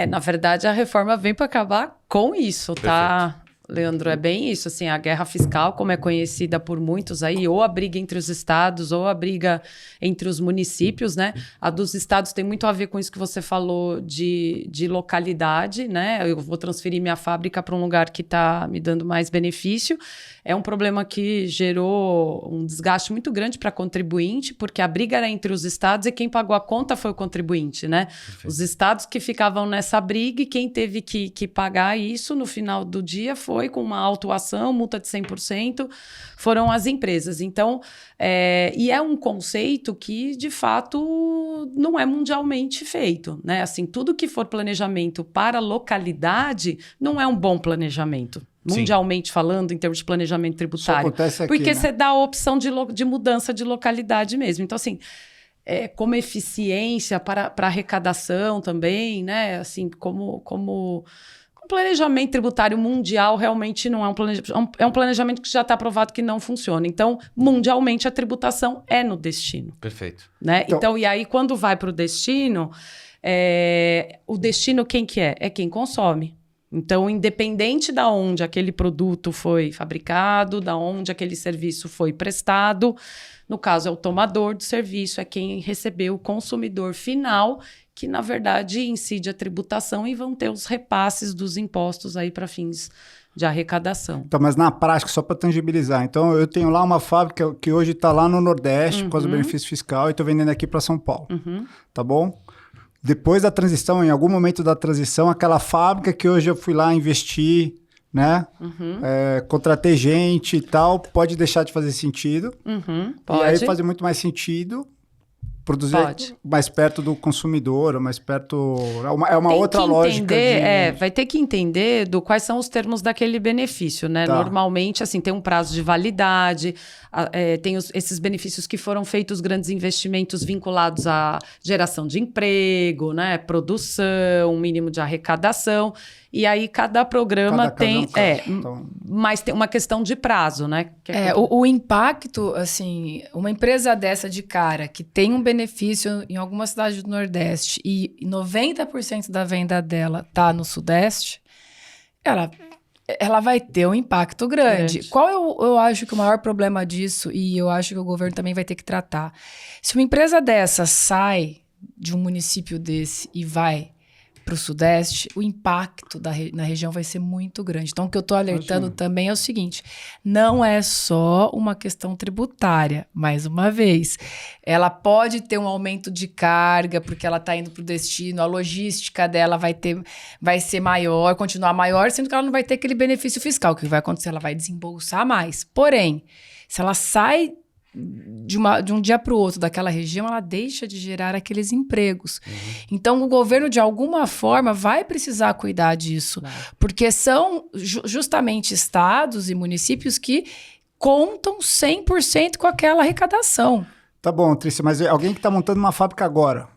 Na verdade, a reforma vem para acabar com isso, tá? Perfeito. Leandro, é bem isso, assim, a guerra fiscal, como é conhecida por muitos aí, ou a briga entre os estados, ou a briga entre os municípios, né? A dos estados tem muito a ver com isso que você falou de localidade, né? Eu vou transferir minha fábrica para um lugar que está me dando mais benefício. É um problema que gerou um desgaste muito grande para contribuinte, porque a briga era entre os estados e quem pagou a conta foi o contribuinte, né? Perfeito. Os estados que ficavam nessa briga e quem teve que pagar isso no final do dia foi com uma autuação, multa de 100%, foram as empresas. Então, e é um conceito que, de fato, não é mundialmente feito, né? Assim, tudo que for planejamento para localidade não é um bom planejamento. Mundialmente falando, em termos de planejamento tributário. Só acontece aqui, porque né? você dá a opção de mudança de localidade mesmo. Então, assim, como eficiência para arrecadação também, né? Assim, como planejamento tributário mundial realmente não é um planejamento que já está provado que não funciona. Então, mundialmente, a tributação é no destino. Perfeito. Né? Então, e aí, quando vai para o destino... o destino quem que é? É quem consome. Então, independente de onde aquele produto foi fabricado, de onde aquele serviço foi prestado, no caso é o tomador do serviço, é quem recebeu, o consumidor final, que na verdade incide a tributação e vão ter os repasses dos impostos aí para fins de arrecadação. Então, mas na prática, só para tangibilizar. Então, eu tenho lá uma fábrica que hoje está lá no Nordeste, por causa do benefício fiscal, e estou vendendo aqui para São Paulo. Tá bom? Depois da transição, em algum momento da transição, aquela fábrica que hoje eu fui lá investir, né? Contratei gente e tal, pode deixar de fazer sentido. Pode. E aí fazer muito mais sentido produzir mais perto do consumidor, ou mais perto... É uma outra lógica. Vai ter que entender quais são os termos daquele benefício, né? Tá. Normalmente, assim, tem um prazo de validade, tem esses benefícios que foram feitos, grandes investimentos vinculados à geração de emprego, né? Produção, um mínimo de arrecadação. E aí, cada programa tem... Mas tem uma questão de prazo, né? O impacto, assim, uma empresa dessa de cara, que tem um benefício em alguma cidade do Nordeste e 90% da venda dela tá no Sudeste, ela vai ter um impacto grande. Qual eu acho que o maior problema disso, e eu acho que o governo também vai ter que tratar? Se uma empresa dessa sai de um município desse e vai para o Sudeste, o impacto na região vai ser muito grande. Então, o que eu estou alertando também é o seguinte, não é só uma questão tributária, mais uma vez. Ela pode ter um aumento de carga, porque ela está indo para o destino, a logística dela vai ser maior, continuar maior, sendo que ela não vai ter aquele benefício fiscal. O que vai acontecer? Ela vai desembolsar mais. Porém, se ela sai de um dia para o outro daquela região, ela deixa de gerar aqueles empregos. Então, o governo, de alguma forma, vai precisar cuidar disso, porque são justamente estados e municípios que contam 100% com aquela arrecadação. Tá bom, Trícia, mas alguém que está montando uma fábrica agora...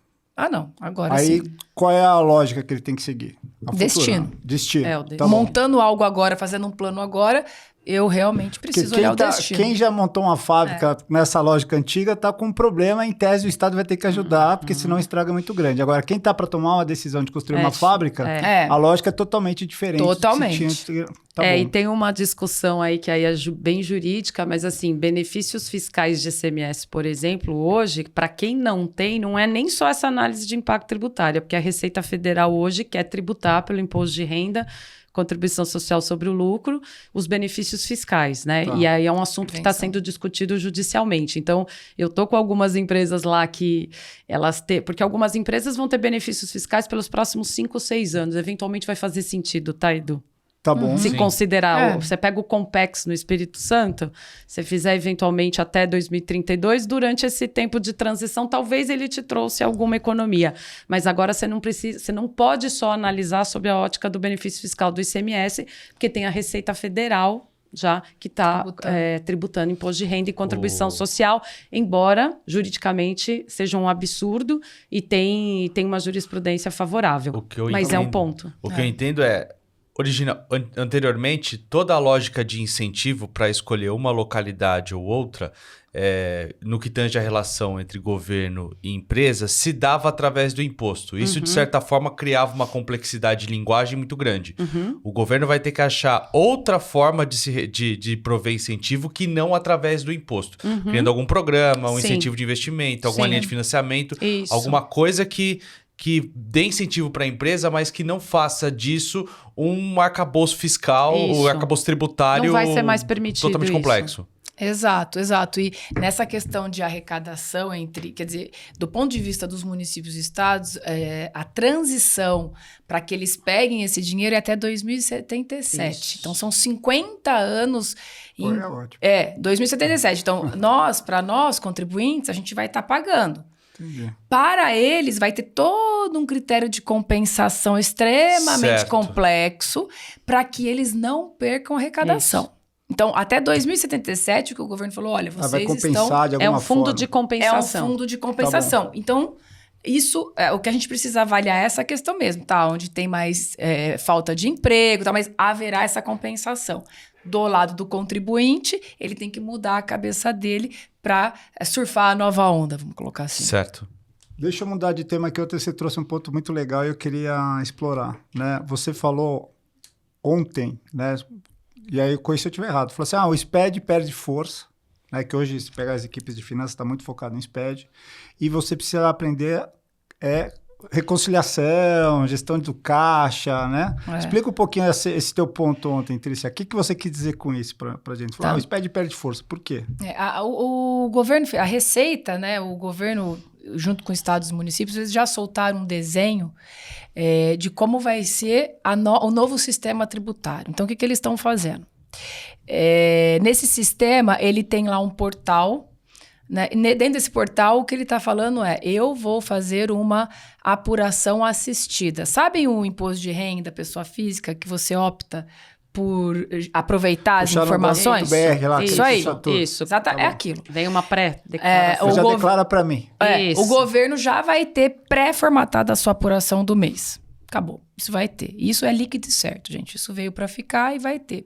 não, agora aí, sim. Qual é a lógica que ele tem que seguir? Destino. Destino. O destino. Tá montando algo agora, fazendo um plano agora... Eu realmente preciso olhar o destino. Quem já montou uma fábrica nessa lógica antiga está com um problema, em tese o Estado vai ter que ajudar, porque senão o estrago é muito grande. Agora, quem está para tomar uma decisão de construir uma fábrica, a lógica é totalmente diferente. Totalmente. E tem uma discussão aí que aí é bem jurídica, mas assim, benefícios fiscais de ICMS, por exemplo, hoje, para quem não tem, não é nem só essa análise de impacto tributário, porque a Receita Federal hoje quer tributar pelo imposto de renda, contribuição social sobre o lucro, os benefícios fiscais, né? E aí é um assunto que está sendo discutido judicialmente. Então, eu tô com algumas empresas lá que porque algumas empresas vão ter benefícios fiscais pelos próximos 5 ou 6 anos. Eventualmente vai fazer sentido, tá, Edu? Tá bom. Se considerar, você pega o Compex no Espírito Santo, você fizer eventualmente até 2032, durante esse tempo de transição, talvez ele te trouxe alguma economia. Mas agora você não pode só analisar sob a ótica do benefício fiscal do ICMS, porque tem a Receita Federal já que está tributando imposto de renda e contribuição social, embora juridicamente seja um absurdo e tem uma jurisprudência favorável. Mas é um ponto. O que eu entendo anteriormente, toda a lógica de incentivo para escolher uma localidade ou outra, no que tange a relação entre governo e empresa, se dava através do imposto. Isso, de certa forma, criava uma complexidade de linguagem muito grande. O governo vai ter que achar outra forma de prover incentivo que não através do imposto. Criando algum programa, um incentivo de investimento, alguma linha de financiamento, alguma coisa que dê incentivo para a empresa, mas que não faça disso um arcabouço fiscal, um arcabouço tributário não vai ser mais permitido totalmente complexo. Exato. E nessa questão de arrecadação quer dizer, do ponto de vista dos municípios e estados, a transição para que eles peguem esse dinheiro é até 2077. Então, são 50 anos... 2077. Então, para nós, contribuintes, a gente vai estar pagando. Para eles, vai ter todo um critério de compensação extremamente complexo para que eles não percam a arrecadação. Então, até 2077, o que o governo falou, olha, vocês vai compensar de alguma fundo forma. de compensação. É um fundo de compensação. Tá, então, isso o que a gente precisa avaliar é essa questão mesmo, tá? Onde tem mais falta de emprego, tá? Mas haverá essa compensação. Do lado do contribuinte, ele tem que mudar a cabeça dele para surfar a nova onda, vamos colocar assim. Certo. Deixa eu mudar de tema aqui, você trouxe um ponto muito legal e eu queria explorar, né? Você falou ontem, né? E aí, com isso eu estiver errado. Falou assim, o SPED perde força, né? Que hoje, se pegar as equipes de finanças, está muito focado no SPED. E você precisa aprender reconciliação, gestão do caixa, né? Explica um pouquinho esse teu ponto ontem, Trícia. O que você quis dizer com isso pra gente? Falar, o SPED perde força, por quê? O governo, a Receita, né? O governo, junto com estados e municípios, eles já soltaram um desenho de como vai ser o novo sistema tributário. Então, o que eles estão fazendo? Nesse sistema, ele tem lá um portal, né? Dentro desse portal, o que ele está falando eu vou fazer uma apuração assistida. Sabem o imposto de renda, pessoa física, que você opta por aproveitar as informações? BR, lá, isso aí. Isso. Exato, é aquilo. Vem uma pré-declaração. Você já declara para mim. O governo já vai ter pré-formatada a sua apuração do mês. Acabou. Isso vai ter. Isso é líquido e certo, gente. Isso veio para ficar e vai ter.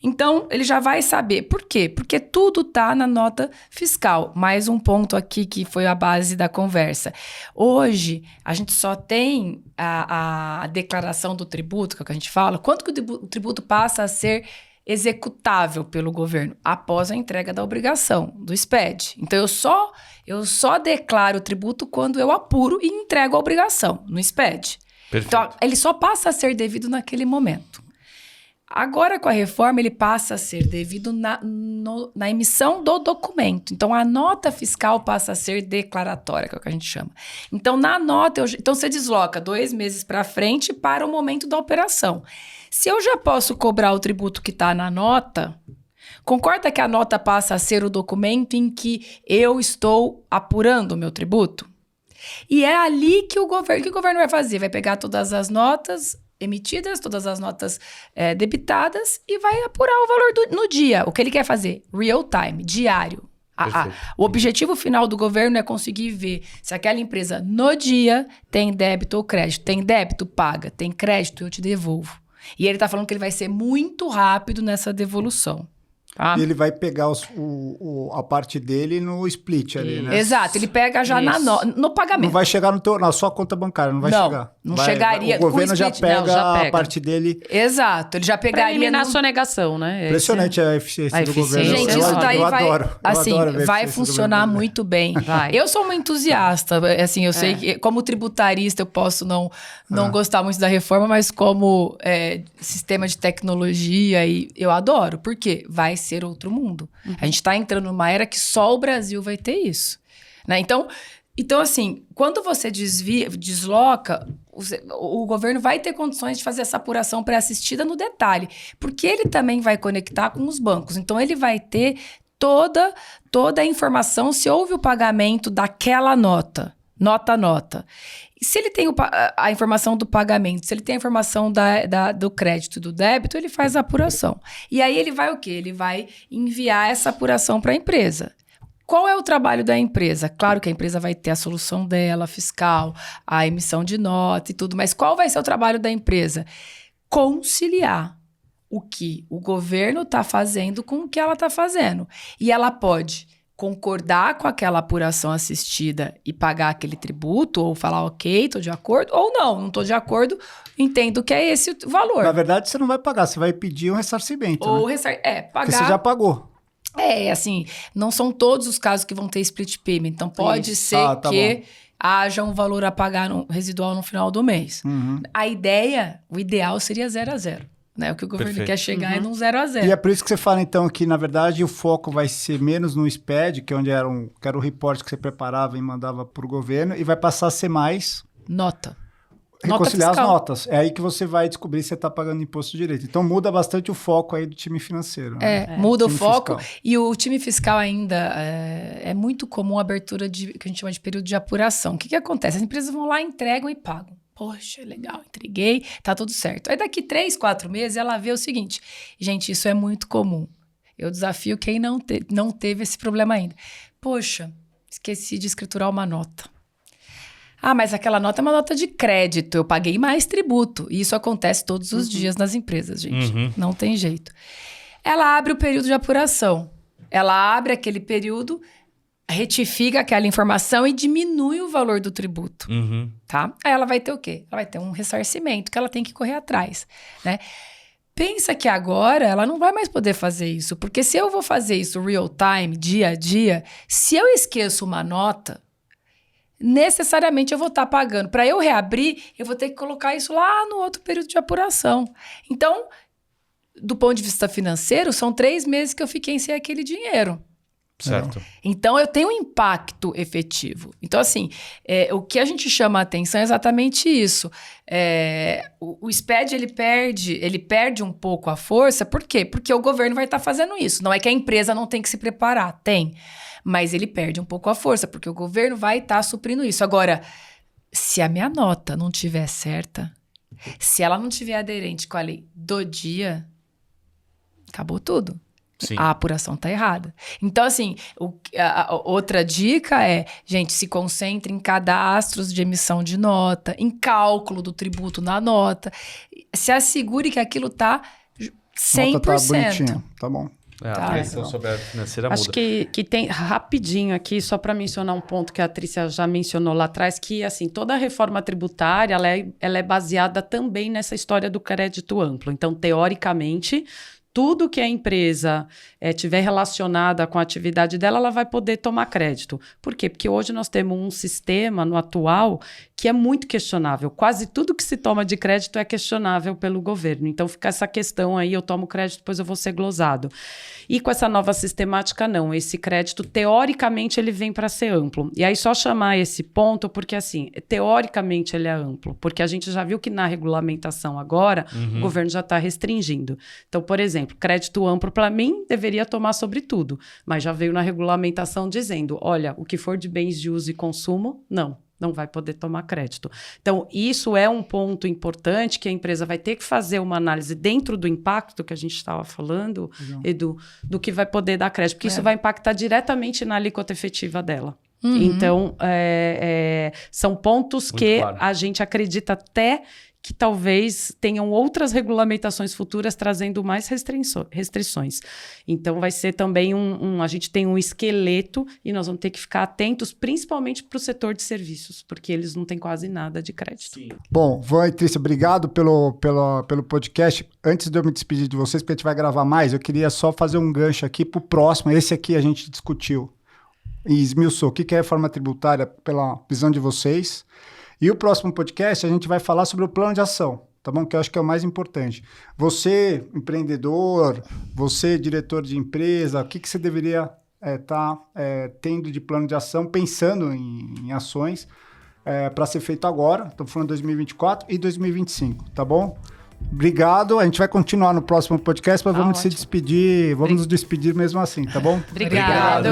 Então, ele já vai saber. Por quê? Porque tudo está na nota fiscal. Mais um ponto aqui que foi a base da conversa. Hoje, a gente só tem a declaração do tributo, que é o que a gente fala. Quanto que o tributo passa a ser executável pelo governo? Após a entrega da obrigação, do SPED. Então, eu só declaro o tributo quando eu apuro e entrego a obrigação no SPED. Perfeito. Então, ele só passa a ser devido naquele momento. Agora, com a reforma, ele passa a ser devido na emissão do documento. Então, a nota fiscal passa a ser declaratória, que é o que a gente chama. Então, na nota, então você desloca 2 meses para frente para o momento da operação. Se eu já posso cobrar o tributo que está na nota, concorda que a nota passa a ser o documento em que eu estou apurando o meu tributo? E é ali que o governo vai fazer? Vai pegar todas as notas emitidas, todas as notas debitadas e vai apurar o valor no dia. O que ele quer fazer? Real time, diário. O objetivo final do governo é conseguir ver se aquela empresa no dia tem débito ou crédito. Tem débito, paga. Tem crédito, eu te devolvo. E ele está falando que ele vai ser muito rápido nessa devolução. E ele vai pegar a parte dele no split ali, né? Exato, ele pega já no pagamento. Não vai chegar na sua conta bancária, não vai chegar. Não chegaria. O governo já pega a parte dele. Exato, ele já pegaria. Pra eliminar a sonegação, né? Impressionante a eficiência do governo. Gente, isso daí vai ver funcionar muito bem. Eu sou uma entusiasta, assim, eu sei que como tributarista eu posso não gostar muito da reforma, mas como sistema de tecnologia, eu adoro. Por quê? Vai ser outro mundo. A gente está entrando numa era que só o Brasil vai ter isso. Né? Então, assim, quando você desloca, o governo vai ter condições de fazer essa apuração pré-assistida no detalhe, porque ele também vai conectar com os bancos. Então, ele vai ter toda a informação se houve o pagamento daquela nota. Se ele tem a informação do pagamento, se ele tem a informação do crédito e do débito, ele faz a apuração. E aí ele vai o quê? Ele vai enviar essa apuração para a empresa. Qual é o trabalho da empresa? Claro que a empresa vai ter a solução dela, fiscal, a emissão de nota e tudo, mas qual vai ser o trabalho da empresa? Conciliar o que o governo está fazendo com o que ela está fazendo. E ela pode concordar com aquela apuração assistida e pagar aquele tributo, ou falar, ok, estou de acordo, ou não estou de acordo, entendo que é esse o valor. Na verdade, você não vai pagar, você vai pedir um ressarcimento. Ou né? pagar. Porque você já pagou. Assim, não são todos os casos que vão ter split payment, então pode ser que haja um valor a pagar residual no final do mês. Uhum. O ideal seria 0 a 0. Né? O que o governo quer chegar é num 0 a 0. E é por isso que você fala, então, que, na verdade, o foco vai ser menos no SPED, que é onde que era o report que você preparava e mandava para o governo, e vai passar a ser mais... Reconciliar as notas. É aí que você vai descobrir se você está pagando imposto direito. Então, muda bastante o foco aí do time financeiro. Né? Muda o foco. Fiscal. E o time fiscal ainda é muito comum a abertura que a gente chama de período de apuração. O que acontece? As empresas vão lá, entregam e pagam. Poxa, legal, entreguei, tá tudo certo. Aí daqui 3, 4 meses ela vê o seguinte, gente, isso é muito comum. Eu desafio quem não teve esse problema ainda. Poxa, esqueci de escriturar uma nota. Mas aquela nota é uma nota de crédito, eu paguei mais tributo. E isso acontece todos os dias nas empresas, gente. Não tem jeito. Ela abre o período de apuração. Ela abre aquele período, retifica aquela informação e diminui o valor do tributo, tá? Aí ela vai ter o quê? Ela vai ter um ressarcimento que ela tem que correr atrás, né? Pensa que agora ela não vai mais poder fazer isso, porque se eu vou fazer isso real time, dia a dia, se eu esqueço uma nota, necessariamente eu vou estar pagando. Para eu reabrir, eu vou ter que colocar isso lá no outro período de apuração. Então, do ponto de vista financeiro, são 3 meses que eu fiquei sem aquele dinheiro. Certo. Então, eu tenho um impacto efetivo. Então, assim, o que a gente chama a atenção é exatamente isso. O SPED, ele perde um pouco a força. Por quê? Porque o governo vai estar fazendo isso. Não é que a empresa não tem que se preparar. Tem. Mas ele perde um pouco a força, porque o governo vai estar suprindo isso. Agora, se a minha nota não estiver certa, se ela não estiver aderente com a lei do dia, acabou tudo. Sim. A apuração está errada. Então, assim, a outra dica é, gente, se concentre em cadastros de emissão de nota, em cálculo do tributo na nota. Se assegure que aquilo está 100%. Nota tá bonitinha, tá bom. A pressão sobre a financeira Acho muda. que tem, rapidinho aqui, só para mencionar um ponto que a Trícia já mencionou lá atrás, que assim, toda a reforma tributária, ela é baseada também nessa história do crédito amplo. Então, teoricamente, tudo que a empresa tiver relacionada com a atividade dela, ela vai poder tomar crédito. Por quê? Porque hoje nós temos um sistema no atual que é muito questionável. Quase tudo que se toma de crédito é questionável pelo governo. Então, fica essa questão aí, eu tomo crédito, depois eu vou ser glosado. E com essa nova sistemática, não. Esse crédito, teoricamente, ele vem para ser amplo. E aí, só chamar esse ponto, porque assim, teoricamente ele é amplo. Porque a gente já viu que na regulamentação agora, o governo já está restringindo. Então, por exemplo, crédito amplo, para mim, deveria tomar sobre tudo. Mas já veio na regulamentação dizendo, olha, o que for de bens de uso e consumo, não vai poder tomar crédito. Então, isso é um ponto importante que a empresa vai ter que fazer uma análise dentro do impacto que a gente estava falando, Edu, do que vai poder dar crédito, porque isso vai impactar diretamente na alíquota efetiva dela. Então, são pontos muito que claro. A gente acredita até que talvez tenham outras regulamentações futuras trazendo mais restrições. Então, vai ser também a gente tem um esqueleto e nós vamos ter que ficar atentos, principalmente para o setor de serviços, porque eles não têm quase nada de crédito. Sim. Bom, Van e Trícia, obrigado pelo podcast. Antes de eu me despedir de vocês, porque a gente vai gravar mais, eu queria só fazer um gancho aqui para o próximo. Esse aqui a gente discutiu e esmiuçou o que é a reforma tributária pela visão de vocês. E o próximo podcast a gente vai falar sobre o plano de ação, tá bom? Que eu acho que é o mais importante. Você, empreendedor, você, diretor de empresa, o que você deveria estar tendo de plano de ação, pensando em ações para ser feito agora, estou falando 2024 e 2025, tá bom? Obrigado, a gente vai continuar no próximo podcast, mas vamos se despedir, vamos nos despedir mesmo assim, tá bom? Obrigado.